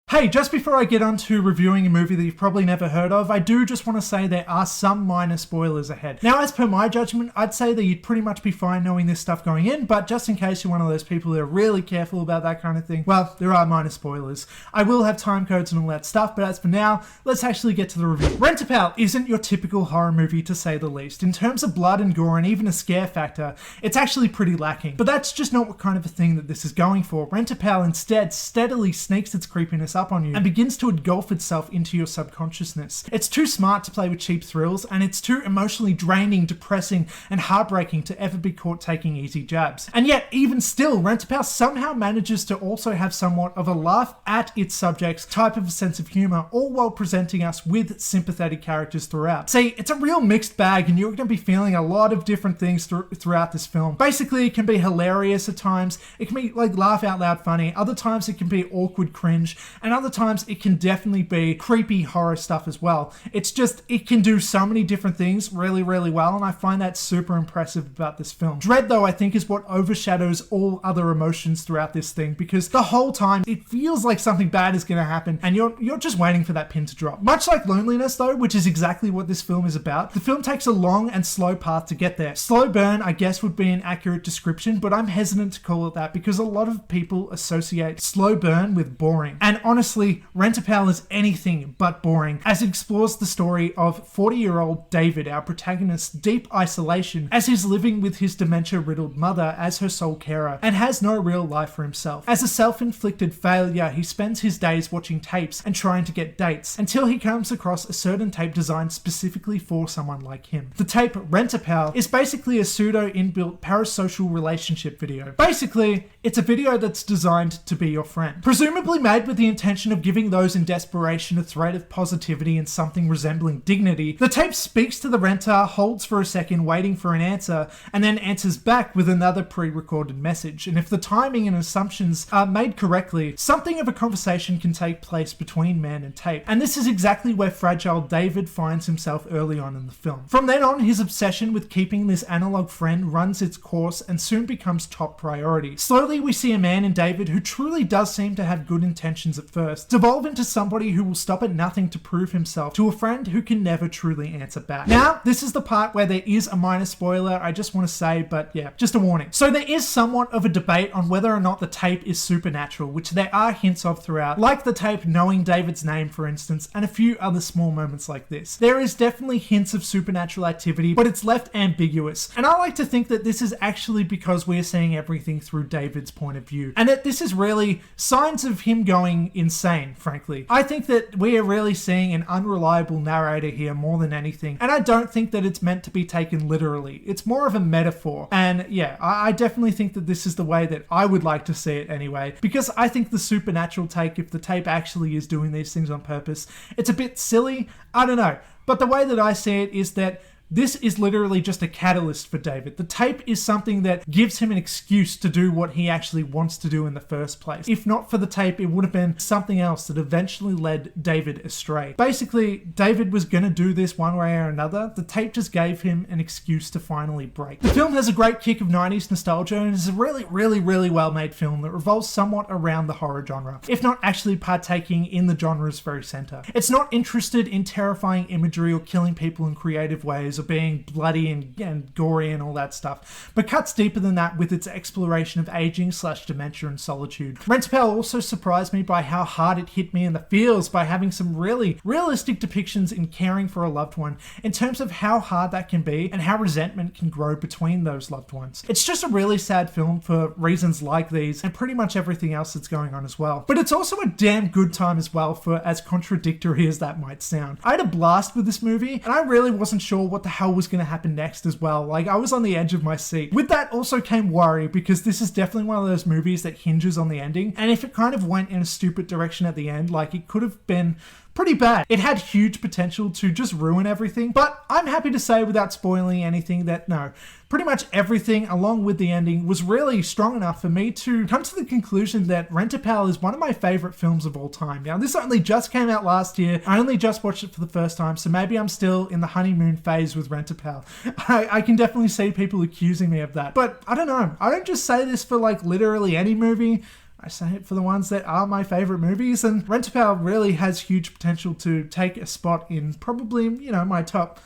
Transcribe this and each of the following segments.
Hey, just before I get on to reviewing a movie that you've probably never heard of, I do just want to say there are some minor spoilers ahead. Now, as per my judgment, I'd say that you'd pretty much be fine knowing this stuff going in, but just in case you're one of those people who are really careful about that kind of thing, well, there are minor spoilers. I will have time codes and all that stuff, but as for now, let's actually get to the review. Rent-A-Pal isn't your typical horror movie, to say the least. In terms of blood and gore and even a scare factor, it's actually pretty lacking. But that's just not what kind of a thing that this is going for. Rent-A-Pal instead steadily sneaks its creepiness up on you and begins to engulf itself into your subconsciousness. It's too smart to play with cheap thrills, and it's too emotionally draining, depressing, and heartbreaking to ever be caught taking easy jabs. And yet, even still, Rent-A-Pal somehow manages to also have somewhat of a laugh at its subjects type of a sense of humor, all while presenting us with sympathetic characters throughout. See, it's a real mixed bag, and you're going to be feeling a lot of different things throughout this film. Basically, it can be hilarious at times, it can be like laugh out loud funny, other times it can be awkward cringe, and other times it can definitely be creepy horror stuff as well. It's just, it can do so many different things really, really well, and I find that super impressive about this film. Dread, though, I think is what overshadows all other emotions throughout this thing, because the whole time it feels like something bad is going to happen, and you're just waiting for that pin to drop. Much like Loneliness, though, which is exactly what this film is about, the film takes a long and slow path to get there. Slow burn, I guess, would be an accurate description, but I'm hesitant to call it that because a lot of people associate slow burn with boring. And honestly, Rent-A-Pal is anything but boring, as it explores the story of 40-year-old David, our protagonist's deep isolation, as he's living with his dementia-riddled mother as her sole carer, and has no real life for himself. As a self-inflicted failure, he spends his days watching tapes and trying to get dates, until he comes across a certain tape designed specifically for someone like him. The tape Rent-A-Pal is basically a pseudo-inbuilt parasocial relationship video. Basically, it's a video that's designed to be your friend. Presumably made with the intention of giving those in desperation a thread of positivity and something resembling dignity, the tape speaks to the renter, holds for a second waiting for an answer, and then answers back with another pre-recorded message. And if the timing and assumptions are made correctly, something of a conversation can take place between man and tape. And this is exactly where fragile David finds himself early on in the film. From then on, his obsession with keeping this analog friend runs its course and soon becomes top priority. Slowly, we see a man in David who truly does seem to have good intentions at first, devolve into somebody who will stop at nothing to prove himself to a friend who can never truly answer back. Now, this is the part where there is a minor spoiler, I just want to say, but yeah, just a warning. So there is somewhat of a debate on whether or not the tape is supernatural, which there are hints of throughout, like the tape knowing David's name, for instance, and a few other small moments like this. There is definitely hints of supernatural activity, but it's left ambiguous. And I like to think that this is actually because we're seeing everything through David's point of view, and that this is really signs of him going insane, frankly. I think that we are really seeing an unreliable narrator here more than anything, and I don't think that it's meant to be taken literally. It's more of a metaphor, and yeah, I definitely think that this is the way that I would like to see it anyway, because I think the supernatural take, if the tape actually is doing these things on purpose, it's a bit silly, I don't know, but the way that I see it is that this is literally just a catalyst for David. The tape is something that gives him an excuse to do what he actually wants to do in the first place. If not for the tape, it would have been something else that eventually led David astray. Basically, David was going to do this one way or another. The tape just gave him an excuse to finally break. The film has a great kick of 90s nostalgia and is a really, really, really well-made film that revolves somewhat around the horror genre, if not actually partaking in the genre's very center. It's not interested in terrifying imagery or killing people in creative ways, of being bloody and gory and all that stuff, but cuts deeper than that with its exploration of aging / dementia and solitude. Rent-A-Pal also surprised me by how hard it hit me in the feels by having some really realistic depictions in caring for a loved one in terms of how hard that can be and how resentment can grow between those loved ones. It's just a really sad film for reasons like these and pretty much everything else that's going on as well. But it's also a damn good time as well, for as contradictory as that might sound. I had a blast with this movie and I really wasn't sure what the hell was going to happen next as well. Like, I was on the edge of my seat. With that also came worry, because this is definitely one of those movies that hinges on the ending, and if it kind of went in a stupid direction at the end, like, it could have been pretty bad. It had huge potential to just ruin everything, but I'm happy to say without spoiling anything that no, pretty much everything along with the ending was really strong enough for me to come to the conclusion that Rent-A-Pal is one of my favorite films of all time. Now, this only just came out last year. I only just watched it for the first time, so maybe I'm still in the honeymoon phase with Rent-A-Pal. I can definitely see people accusing me of that, but I don't know. I don't just say this for like literally any movie. I say it for the ones that are my favorite movies, and Rent-A-Pal really has huge potential to take a spot in probably, you know, my top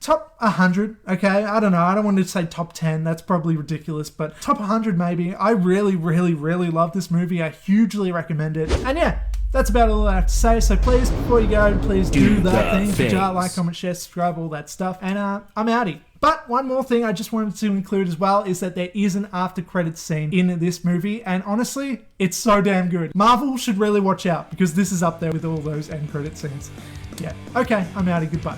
100, okay? I don't know. I don't want to say top 10. That's probably ridiculous, but top 100 maybe. I really, really, really love this movie. I hugely recommend it. And yeah, that's about all I have to say. So please, before you go, please do that thing. Like, comment, share, subscribe, all that stuff. And I'm outie. But one more thing I just wanted to include as well is that there is an after credits scene in this movie, and honestly, it's so damn good. Marvel should really watch out because this is up there with all those end credit scenes. Yeah. Okay, I'm outie. Goodbye.